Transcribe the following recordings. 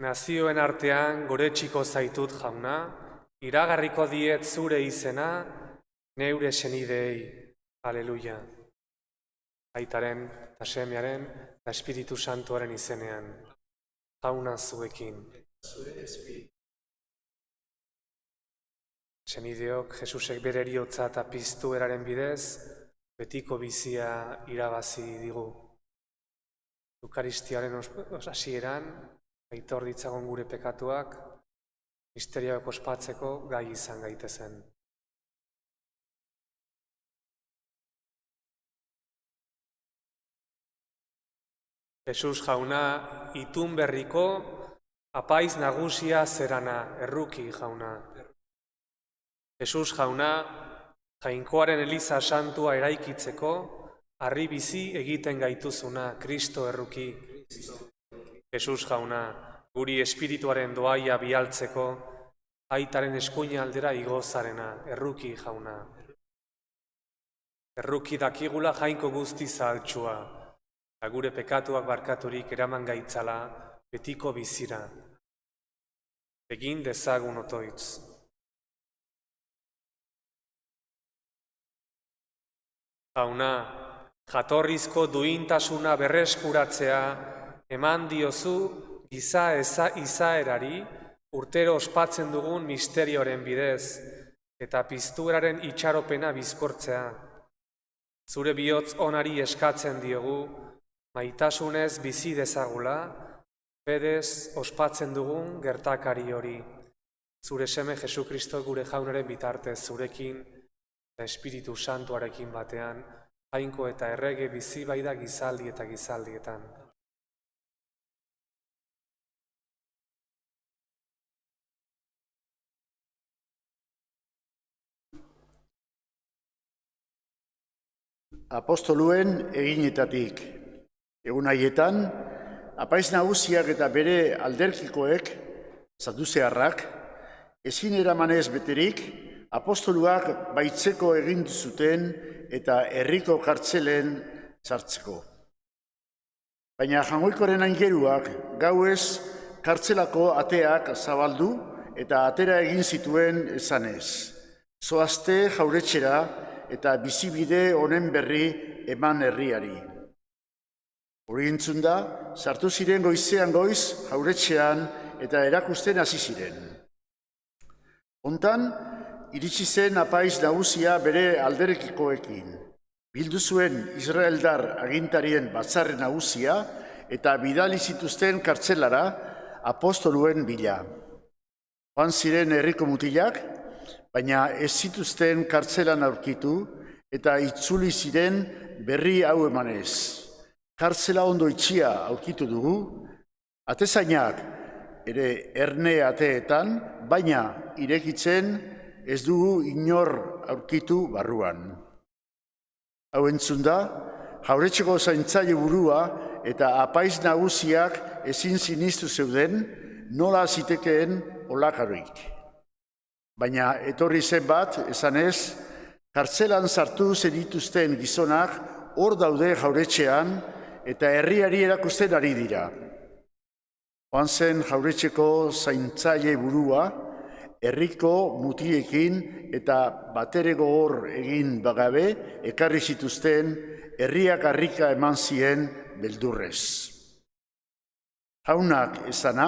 Nazioen artean goretsiko zaitut jauna, iragarriko diet zure izena, neure senideei. Aleluia. Aitaren, eta Semearen, eta Espiritu Santuaren izenean. Jauna zuekin. Senideok, Jesusek bere heriotza eta piztu eraren bidez, betiko bizia irabazi digu. Eukaristiaren hasieran, aitor ditzagon gure pekatuak, misterioak ospatzeko gai izan gaitezen. Jesus jauna, itun berriko, apaiz nagusia zerana, erruki jauna. Jesus jauna, Jainkoaren Eliza Santua eraikitzeko, harri bizi egiten gaituzuna, Kristo erruki. Jesus jauna, guri espirituaren doaia bialtzeko, aitaren eskuina aldera igozarena, erruki jauna. Erruki dakigula jainko guzti zahaltsua, eta gure pekatuak barkaturik eraman gaitzala betiko bizira. Egin dezagun otoitz. Jauna, jatorrizko duintasuna berreskuratzea eman diozu giza izaerari urtero ospatzen dugun misterioaren bidez eta piztueraren itxaropena bizkortzea. Zure bihotz onari eskatzen diogu, maitasunez bizi dezagula, bedez ospatzen dugun gertakari hori. Zure seme Jesukristo gure jaunaren bitartez zurekin, eta Espiritu Santuarekin batean, jainko eta errege bizi baida gizaldi eta gizaldietan. Apostoluen eginetatik. Egun haietan, apaiz nagusiak eta bere alderkikoek, saduzearrak, ezin eramanez beterik, apostoluak baitzeko egin zuten eta herriko kartzelen sartzeko. Baina Jangoikoren aingeruak gauez kartzelako ateak zabaldu eta atera egin zituen esanez. Zoazte jauretxera eta bizibide honen berri eman herriari. Hori entzun da, sartu ziren goizean goiz jauretxean eta erakusten hasi ziren. Hontan, iritsi zen apaiz nagusia bere alderekikoekin. Bildu zuen Israeldar agintarien batzarre nagusia eta bidali zituzten kartzelara apostoluen bila. Joan ziren herriko mutilak, baina ez zituzten kartzelan aurkitu eta itzuli ziren berri hau emanez. Kartzela ondo itxia aurkitu dugu, atezainak ere erne ateetan, baina irekitzen ez dugu inor aurkitu barruan. Hau entzun da, jauretxeko zaintzaile burua eta apaiz nagusiak ezin sinistu zeuden nola zitekeen olakaroik. Baina etorri zen bat, esanez, kartzelan sartu zenituzten gizonak hor daude jauretxean eta herriari erakusten ari dira. Joan zen jauretxeko zaintzaile burua, herriko mutiekin eta batere gogor egin bagabe ekarri zituzten herriak harrika eman zien beldurrez. Jaunak esana,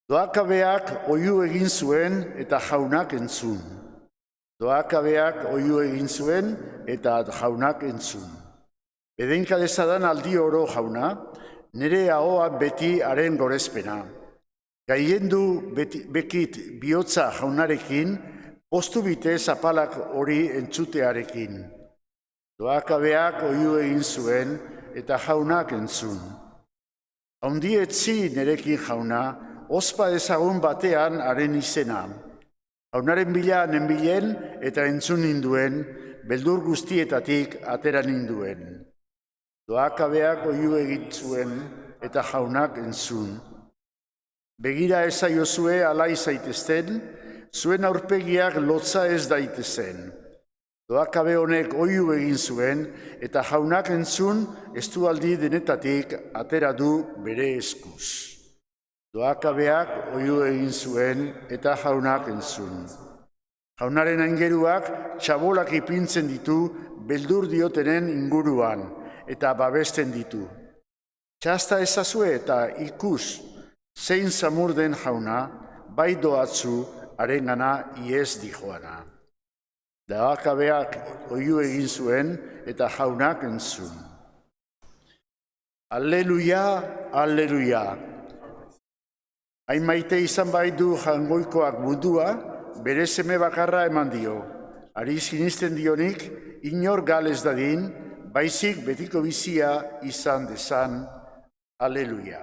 doakabeak oihu egin zuen eta jaunak entzun. Doakabeak oihu egin zuen eta jaunak entzun. Bedenka dezadan aldi oro jauna, nire ahoa beti haren gorezpena. Gaiendu bekit bihotza jaunarekin, postu bitez apalak hori entzutearekin. Doakabeak oihu egin zuen eta jaunak entzun. Haundi etzi nerekin jauna, ospa ezagun batean haren izena. Jaunaren bila nenbilen eta entzun ninduen, beldur guztietatik atera ninduen. Doakabeak oihu egin zuen eta jaunak entzun. Begira ezaiozue alai zaitezten, zuen aurpegiak lotza ez daitezen. Dohakabe honek oihu egin zuen, eta jaunak entzun estualdi denetatik atera du bere eskuz. Dohakabeak oihu egin zuen, eta jaunak entzun. Jaunaren aingeruak txabolak ipintzen ditu beldur diotenen inguruan, eta babesten ditu. Txasta ezazue eta ikus, zein zamur den jauna, bai doatzu harengana iez dijoana. Dohakabeak oihu egin zuen, eta jaunak entzun. Alleluia, alleluia. Hain maite izan baitu jangoikoak mundua, bere seme bakarra eman dio. Ari sinisten dionik, inor galez dadin, baizik betiko bizia izan dezan. Alleluia.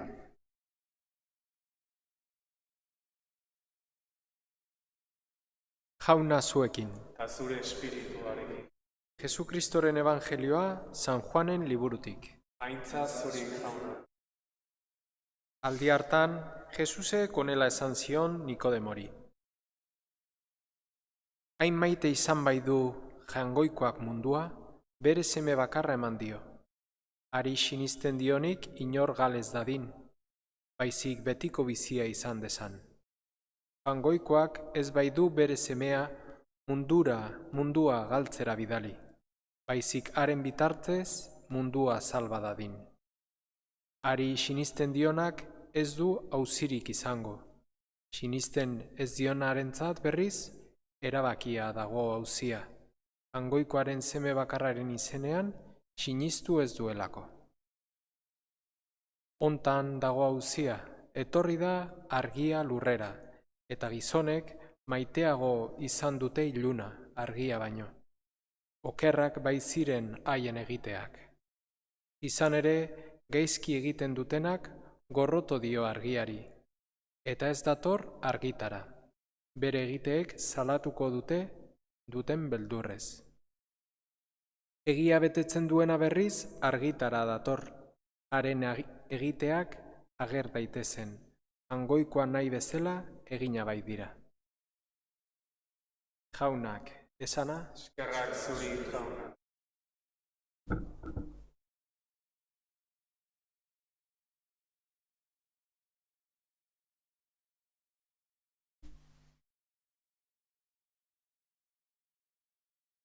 Jauna zuekin. eta zure espirituarekin. Jesukristoren evangelioa San Juanen liburutik. Aintza zuri jauna. Aldi hartan, Jesusek honela esan zion Nikodemori. Hain maite izan bai du jangoikoak mundua, bere seme bakarra eman dio. Ari sinisten dionik inor galez dadin, baizik betiko bizia izan dezan. Jangoikoak ez bai du bere semea mundua galtzera bidali, baizik haren bitartez mundua salba dadin. Ari sinisten dionak ez du auzirik izango. Sinisten ez dionarentzat berriz, erabakia dago auzia. Jangoikoaren seme bakarraren izenean, sinistu ez duelako. Hontan dago auzia, etorri da argia lurrera, eta gizonek maiteago izan dute iluna, argia baino. Okerrak bai ziren haien egiteak. Izan ere, gaizki egiten dutenak gorroto dio argiari, eta ez dator argitara. Bere egiteek salatuko duten beldurrez. Egia betetzen duena berriz argitara dator, haren egiteak ager daitezen, hangoikoa nahi bezala egina bai dira. Jaunak, esana? Eskerrak zuri jauna.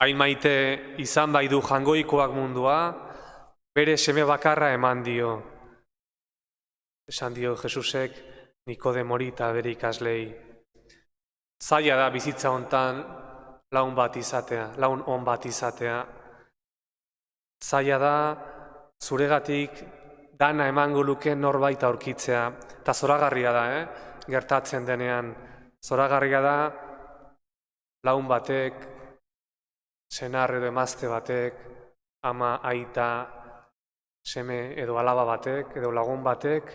Hain maite izan bai du jangoikoak mundua, bere seme bakarra eman dio. Esan dio Jesusek Nikodemori eta bere ikaslei. Zaila da bizitza hontan laun on bat izatea. Zaila da zuregatik dana emango luke norbait aurkitzea. Eta zoragarria da, gertatzen denean. Zoragarria da laun batek, senar edo emazte batek, ama, aita, seme edo alaba batek, edo lagun batek,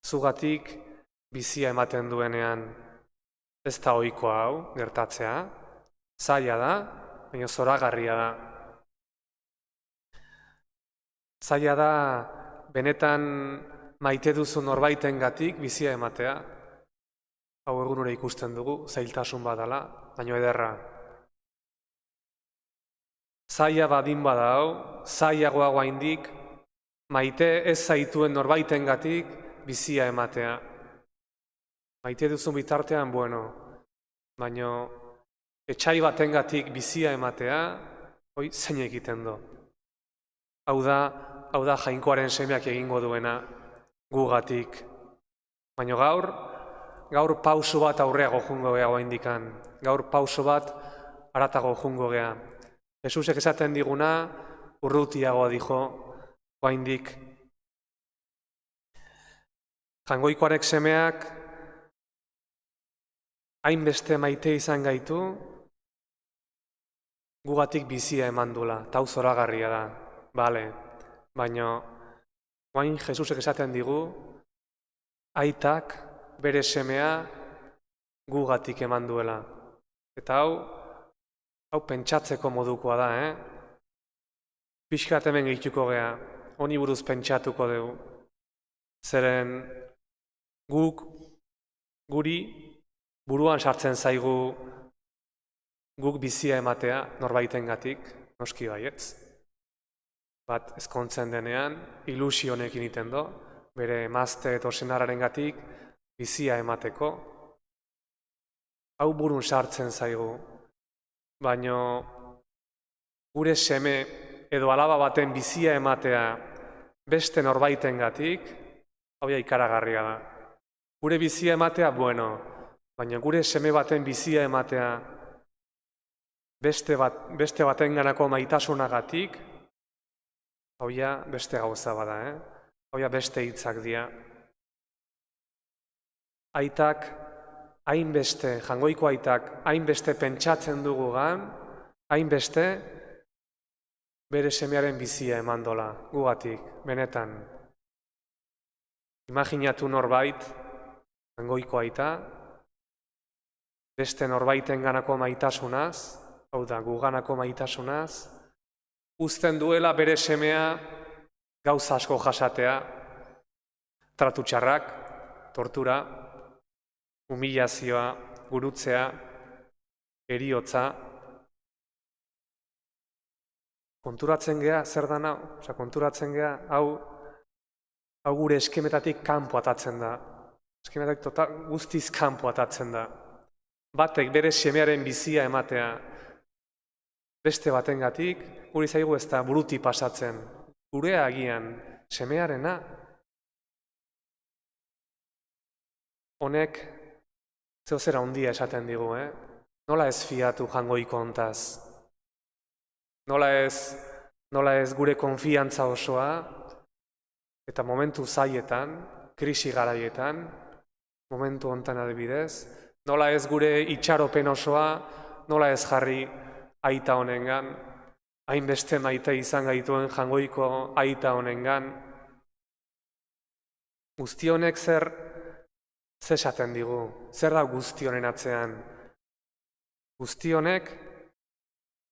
zugatik bizia ematen duenean. Ez da ohikoa hau, gertatzea. Zaila da, baina zoragarria da. Zaila da, benetan maite duzu norbaitengatik bizia ematea. Hau egunero ikusten dugu, zailtasun badala, baina ederra. Zaila badin badau, zailagoa oraindik, maite ez zaituen norbaitengatik bizia ematea. Maite duzun bitartean, baina etxai batengatik bizia ematea, hoi zein egiten du. Hau da Jainkoaren semeak egingo duena gugatik. Baina gaur pauso bat aurreago jungo gea oraindikan. Gaur pauso bat haratago jungo gea. Jesusek esaten diguna, urrutiagoa dijo, oraindik. Jangoikoarek semeak hainbeste maite izan gaitu, gugatik bizia eman dula, eta hau zoragarria da, bale. Baina, orain Jesusek esaten digu, aitak bere semea gugatik eman duela. Eta hau pentsatzeko modukoa da, Pixkat hemen gehituko gea, honi buruz pentsatuko dugu. Zeren guri buruan sartzen zaigu guk bizia ematea norbaitengatik, noski baietz. Bat ezkontzen denean, ilusio honekin iten do, bere emazte edo senararengatik bizia emateko. Hau burun sartzen zaigu, baino gure seme edo alaba baten bizia ematea beste norbaitengatik, hau ikaragarria da. Gure bizia ematea, bueno, baina gure seme baten bizia ematea beste batenganako maitasunagatik, hau beste gauza bada, hau beste hitzak dira. Aitak, hainbeste, jangoiko aitak, hainbeste pentsatzen dugugan, hainbeste bere semearen bizia eman dola, gugatik, benetan. Imaginatu norbait, jangoiko aita, beste norbaitenganako maitasunaz, hau da, guganako maitasunaz, uzten duela bere semea gauza asko jasatea, tratu txarrak, tortura, humilazioa, gurutzea, heriotza. Konturatzen gea, zer da hau? Konturatzen gea, hau gure eskemetatik kanpo atatzen da. Eskemetatik guztiz kanpo atatzen da. Batek bere semearen bizia ematea beste batengatik, guri zaigu ez da buruti pasatzen. Gurea agian, semearena. Honek, zeo zera handia esaten digu, Nola ez fiatu jangoiko hontaz? Nola ez gure konfiantza osoa, eta momentu zaietan, krisi garaietan, momentu hontan adibidez, nola ez gure itxaropen osoa, nola ez jarri aita honengan, hainbeste maite izan gaituen jangoiko aita honengan. Guzti honek zer esaten digu, zer da guzti honen atzean? Guzti honek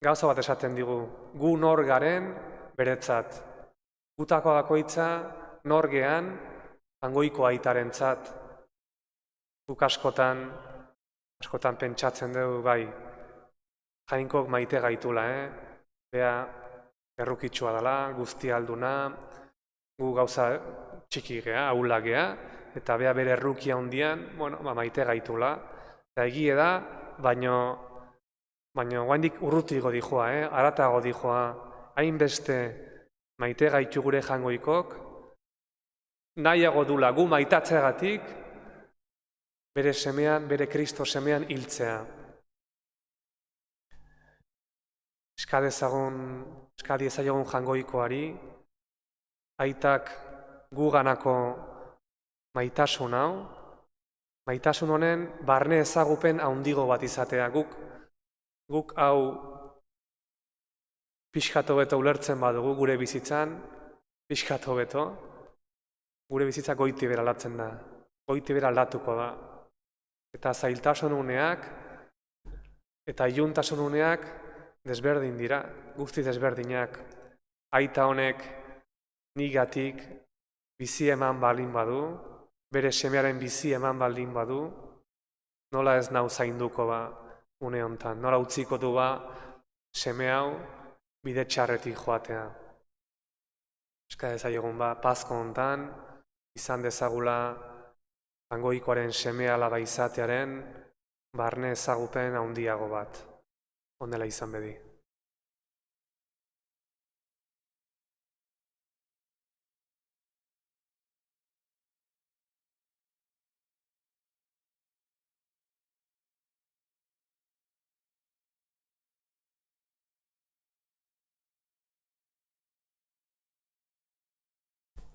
gauza bat esaten digu, gu nor garen beretzat. Gutako bakoitza nor gean jangoiko aitarentzat. Guk askotan pentsatzen dugu bai, jainkok maite gaitula, Bea errukitsua dela, guzti alduna, gu gauza txiki gea, ahula gea, eta bea bere errukia hundian, maite gaitula. Eta egie da, baino guandik urrutigo dijoa, haratago dijoa, hainbeste maite gaitu gure jangoikok, nahiago dula gu maitatzeagatik, bere semean, bere Kristo semean hiltzea. Eskadi ezaiogun jangoikoari, aitak guganako maitasun hau, maitasun honen barne ezagupen handigo bat izatea. Guk hau pixkat hobeto ulertzen badugu gure bizitzan, pixkat hobeto, gure bizitza goiti bera aldatzen da, goiti bera aldatuko da. Eta zailtasun uneak, eta iluntasun uneak desberdin dira, guzti desberdinak. Aita honek nigatik bizi eman baldin badu, bere semearen bizi eman baldin badu, nola ez nau zainduko ba une hontan, nola utziko du ba seme hau bide txarretik joatea. Eska dezaiogun ba, pazko hontan, izan dezagula jangoikoaren seme alaba izatearen barne ezagupen handiago bat. Honela izan bedi.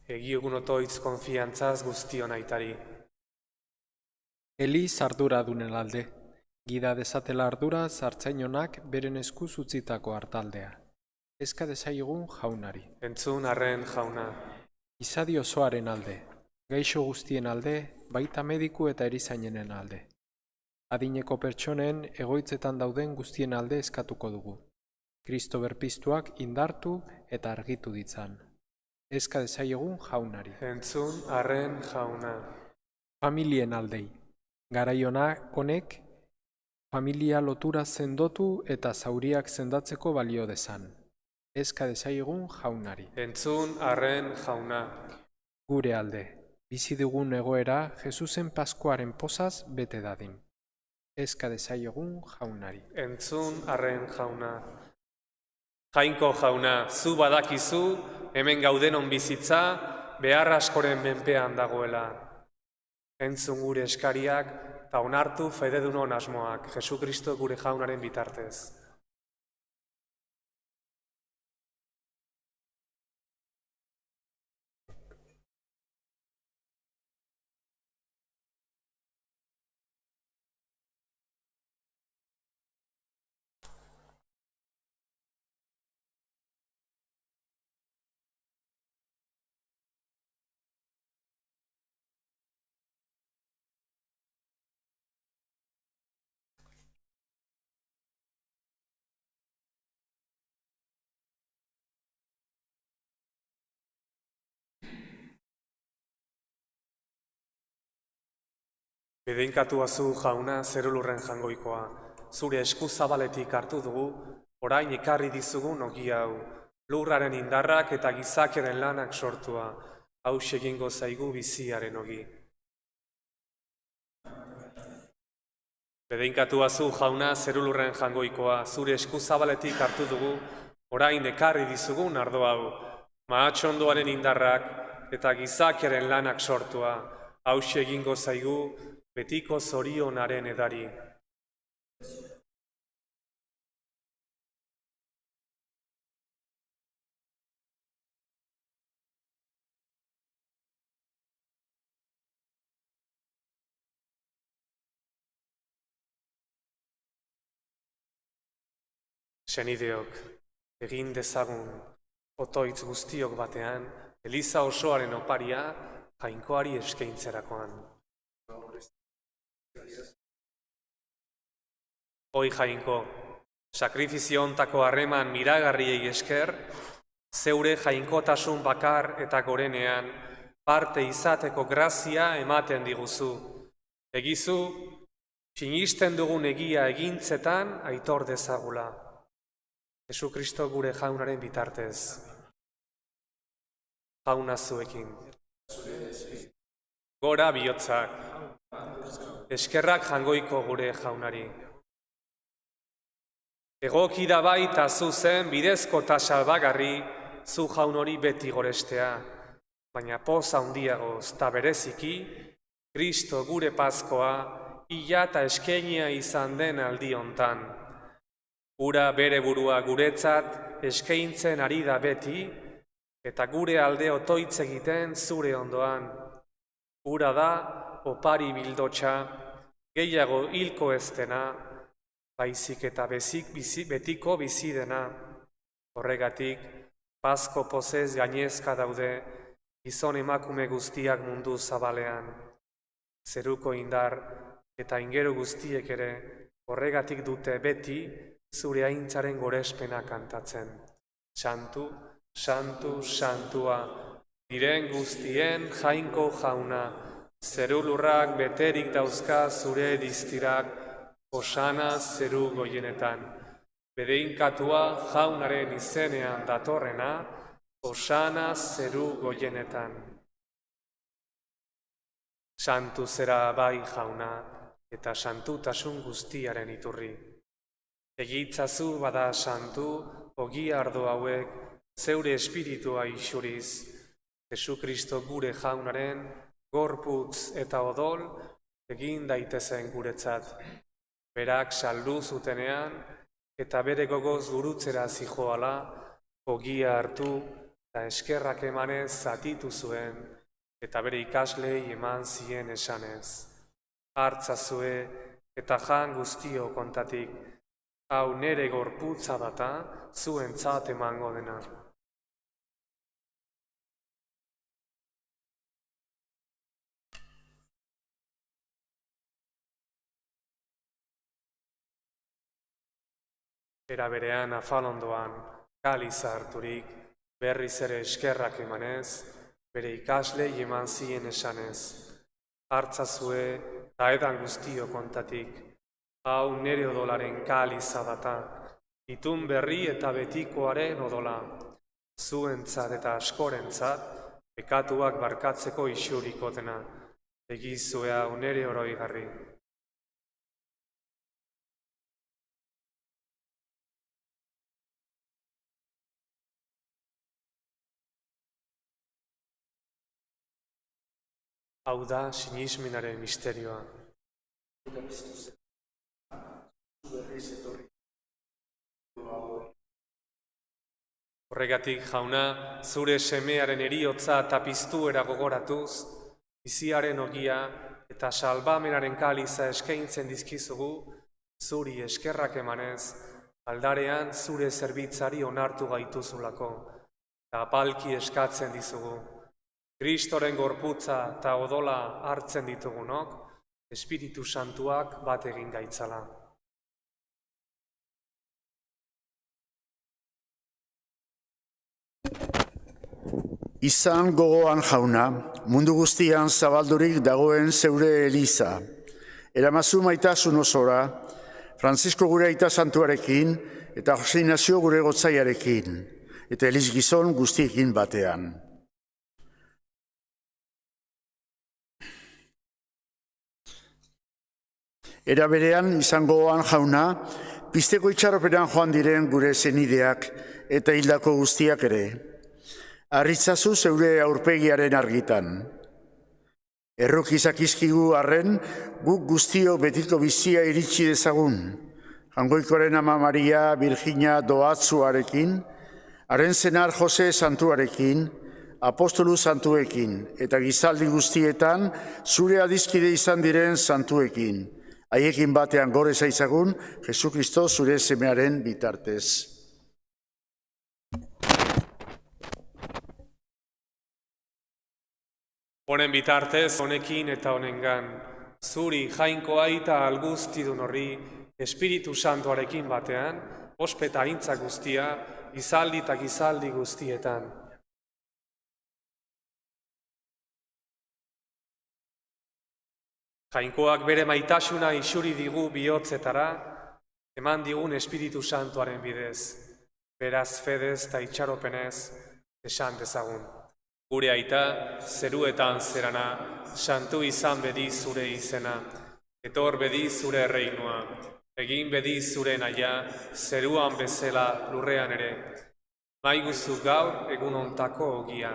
Egiogun otoitz konfiantzaz guztion aitari. Eli arduradunen alde, gida dezatela ardura zartzainonak beren eskuz utzitako hartaldea. Eska dezaiogun jaunari. Entzun arren jauna. Izadi osoaren alde, gaixo guztien alde, baita mediku eta erizainenen alde. Adineko pertsonen egoitzetan dauden guztien alde eskatuko dugu. Kristo berpiztuak indartu eta argitu ditzan. Eska dezaiogun jaunari. Entzun arren jauna. Familien aldei. Garai honek familia lotura sendotu eta zauriak sendatzeko balio dezan. Eska dezaiegun jaunari. Entzun arren jauna. Gure alde, bizi dugun egoera Jesusen Paskuaren pozaz bete dadin. Eska dezaiegun jaunari. Entzun arren jauna. Jainko jauna, zu badakizu, hemen gaudenon bizitza, behar askoren menpean dagoela. Entzun gure eskariak, eta onartu fededunon asmoak, Jesukristo gure jaunaren bitartez. Bedeinkatuazu jauna zerulurren jangoikoa, zure esku zabaletik hartu dugu, orain ekarri dizugun ogi hau, lurraren indarrak eta gizakiaren lanak sortua, hau egingo zaigu biziaren ogi. Bedeinkatuazu jauna zerulurren jangoikoa, zure esku zabaletik hartu dugu, orain ekarri dizugun ardo hau, mahatxondoaren indarrak eta gizakiaren lanak sortua, hau egingo zaigu betiko zorionaren edari. Senideok, egin dezagun, otoitz guztiok batean, Eliza osoaren oparia jainkoari eskaintzerakoan. Hoi jainko, sakrifizio ontako harreman miragarriei esker, zeure jainkotasun bakar eta gorenean parte izateko grazia ematen diguzu. Egizu, sinisten dugun egia egintzetan aitor dezagula. Jesukristo gure jaunaren bitartez. Jauna zuekin. Gora bihotzak. Eskerrak jangoiko gure jaunari. Egoki da baita zuzen bidezko ta salbagarri zu jaun hori beti gorestea, baina poza handiagoz ta bereziki, Kristo gure Paskoa ila eta eskenia izan den aldi hontan. Ura bere burua guretzat eskaintzen ari da beti, eta gure alde otoitz egiten zure ondoan. Ura da opari bildotxa, gehiago hilko ez dena, baizik eta betiko bizi dena. Horregatik, Pasko pozez gainezka daude, gizon emakume guztiak mundu zabalean. Zeruko indar eta ingero guztiek ere, horregatik dute beti, zure aintzaren gorespena kantatzen. Santu, santu, santua, diren guztien jainko jauna, zerulurrak beterik dauzka zure diztirak, osana zeru goienetan. Bedeinkatua jaunaren izenean datorrena, osana zeru goienetan. Santu zera bai jauna, eta santutasun guztiaren iturri. Egitzazu bada santu, ogi ardo hauek, zeure espiritua isuriz, Jesukristo gure jaunaren, gorputz eta odol, egin daitezen guretzat. Berak saldu zutenean, eta bere gogoz gurutzera zijoala, ogia hartu, eta eskerrak emanez zatitu zuen, eta bere ikaslei eman zien esanez. Hartzazue, eta jan guztio kontatik, hau nere gorputza data, zuentzat emango dena. Era berean afalondoan, kaliza harturik, berriz ere eskerrak emanez, bere ikaslei eman zien esanez. Hartzazue, eta edan guztio kontatik, Hau nere odolaren kaliza data, itun berri eta betikoaren odola, zuentzat eta askorentzat, pekatuak barkatzeko isuriko dena, egizue hau nere oroigarri. Hau da sinismenaren misterioa. Horregatik, jauna, zure semearen heriotza eta piztuera gogoratuz, biziaren ogia eta salbamenaren kaliza eskaintzen dizkizugu, zuri eskerrak emanez, aldarean zure zerbitzari onartu gaituzulako, eta apalki eskatzen dizugu. Kristoren gorputza eta odola hartzen ditugunok, Espiritu Santuak bat egin gaitzala. Izan gogoan jauna, mundu guztian zabaldurik dagoen zeure eliza. Eramazu maitasun osora, Francisco gure aita santuarekin eta Jose Ignacio gure gotzaiarekin, eta eliz gizon guztiekin batean. Era berean izan gogoan jauna, pizteko itxaroperan joan diren gure zenideak eta hildako guztiak ere. Arritzazu zeure aurpegiaren argitan. Errukizak izkigu arren, guk guztio betiko bizia iritsi dezagun. Jangoikoren ama Maria Virginia Doatzuarekin, haren zenar Jose Santuarekin, apostolu santuekin, eta gizaldi guztietan zure adizkide izan diren santuekin. Haiekin batean gore zaitzagun, Jesukristo zure semearen bitartez. Honen bitartez, honekin eta honengan, zuri jainkoa eta alguztidun horri, Espiritu Santuarekin batean, ospeta aintza guztia, gizaldi eta gizaldi guztietan. Jainkoak bere maitasuna isuri digu bihotzetara, eman digun Espiritu Santuaren bidez, beraz fedez eta itxaropenez esan dezagun. Gure aita, zeruetan zerana, santu izan bedi zure izena, etor bedi zure erreinua, egin bedi zure naia, zeruan bezala lurrean ere. Maiguzu gaur egun ontako ogia,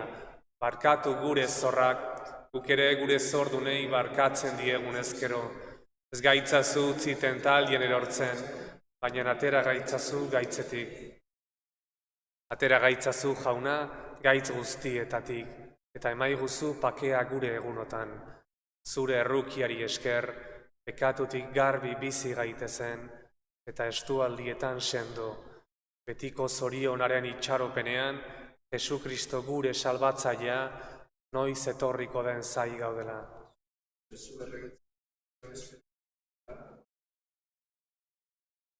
barkatu gure zorrak, guk ere gure zordunei barkatzen diegun ezkero. Ez gaitzazu utzi tentalien erortzen, baina atera gaitzazu gaitzetik. Atera gaitzazu jauna gaitz guztietatik, eta emaiguzu pakea gure egunotan. Zure errukiari esker, pekatutik garbi bizi gaitezen, eta estualdietan sendo. Betiko zorionaren itxaropenean, Jesukristo gure salbatzailea, noiz etorriko den zai gaudela.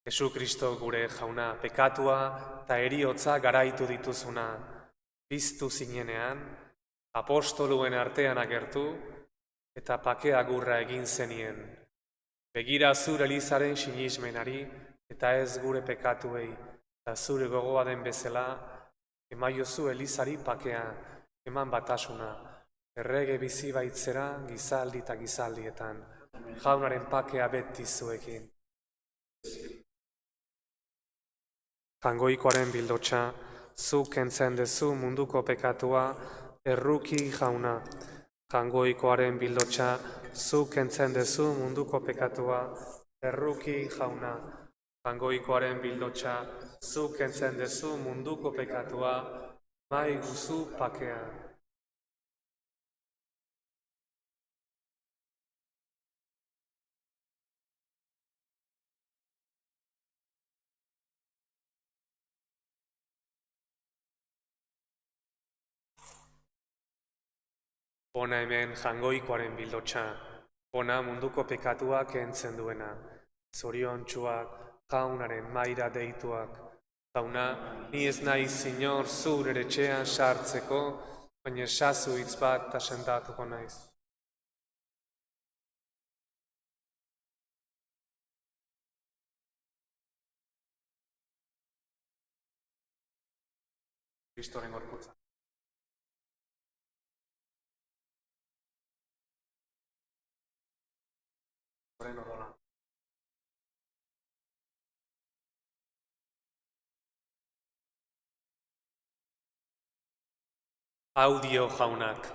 Jesukristo gure jauna, pekatua eta heriotza garaitu dituzuna, piztu zinenean, apostoluen artean agertu, eta pakea gurra egin zenien. Begira zure elizaren sinismenari, eta ez gure pekatuei, eta zure gogoa den bezala, emaiozu elizari pakea, eman batasuna, errege bizi baitzera gizaldi eta gizaldietan, jaunaren pakea beti zuekin. Jangoikoaren bildotxa, zu kentzen dezu munduko pekatua, erruki jauna. Jangoikoaren bildotxa, zu kentzen dezu munduko pekatua, erruki jauna. Jangoikoaren bildotxa, zu kentzen dezu munduko pekatua, mai guzu pakea. Ona hemen jangoikoaren bildotxa, ona munduko pekatua kentzen duena, zoriontsuak, jaunaren maira deituak. Jauna, ni ez nahi zinor zure etxean sartzeko, baina esazu hitz bat eta sentatuko naiz. Kristoren gorputza. Horren odola. Hau dio jaunak,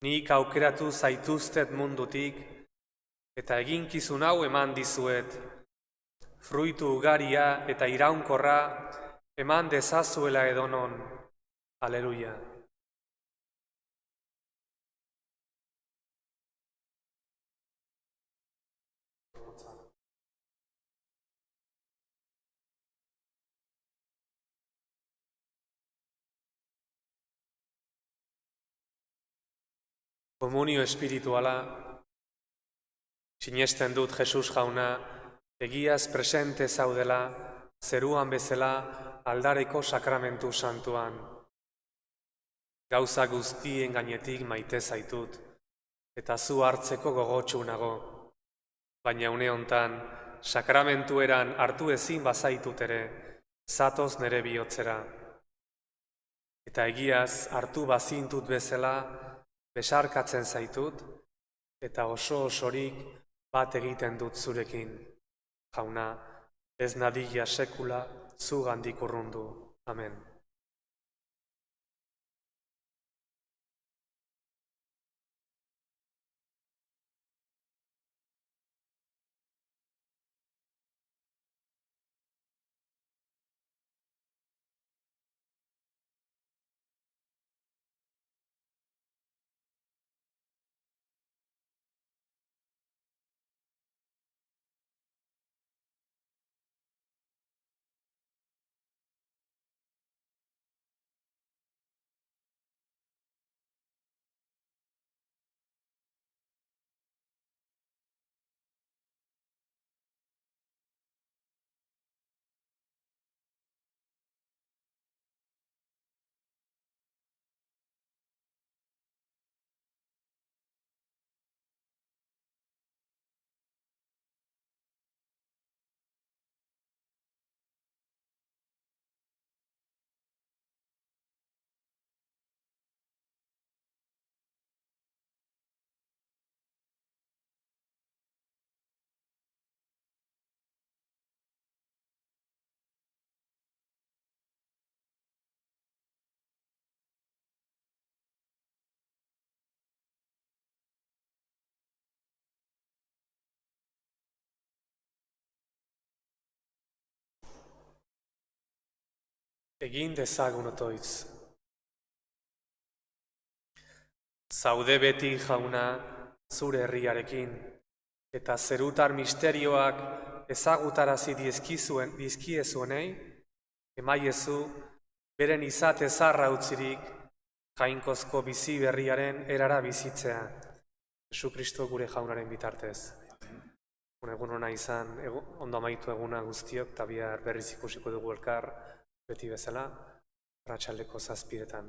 nik aukeratu zaituztet mundutik, eta eginkizun hau eman dizuet, fruitu ugaria eta iraunkorra eman dezazuela edonon. Aleluia. Komunio espirituala, sinesten dut Jesus jauna, egiaz presente zaudela, zeruan bezala aldareko sakramentu santuan. Gauza guztien gainetik maite zaitut, eta zu hartzeko gogotsu nago. Baina une hontan, sakramentu eran hartu ezin bazaitut ere, zatoz nere bihotzera. Eta egiaz hartu bazintut bezala, besarkatzen zaitut, eta oso-osorik bat egiten dut zurekin. Jauna, ez nadila sekula zugandik urrundu. Amen. Egin dezagun otoitz. Zaude beti jauna zure herriarekin, eta zerutar misterioak ezagutarazi dizkiezuenei, emaiezu beren izate zarra utzirik jainkozko bizi berriaren erara bizitzea. Jesu Kristo gure jaunaren bitartez. Egun hona izan, ondo amaitu eguna guztiok, eta bihar berriz ikusiko dugu elkar, beti bezala, arratsaldeko 7:00.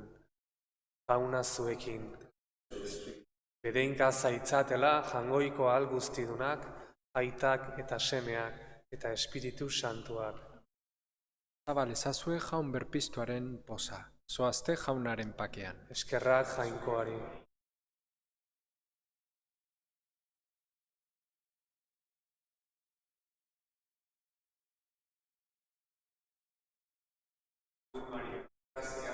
Jauna zuekin. Bedeinka zaitzatela jangoiko ahal guztidunak, aitak eta semeak eta Espiritu Santuak. Zabal ezazue jaun berpiztuaren poza, zoazte jaunaren pakean. Eskerrak jainkoari. Gracias.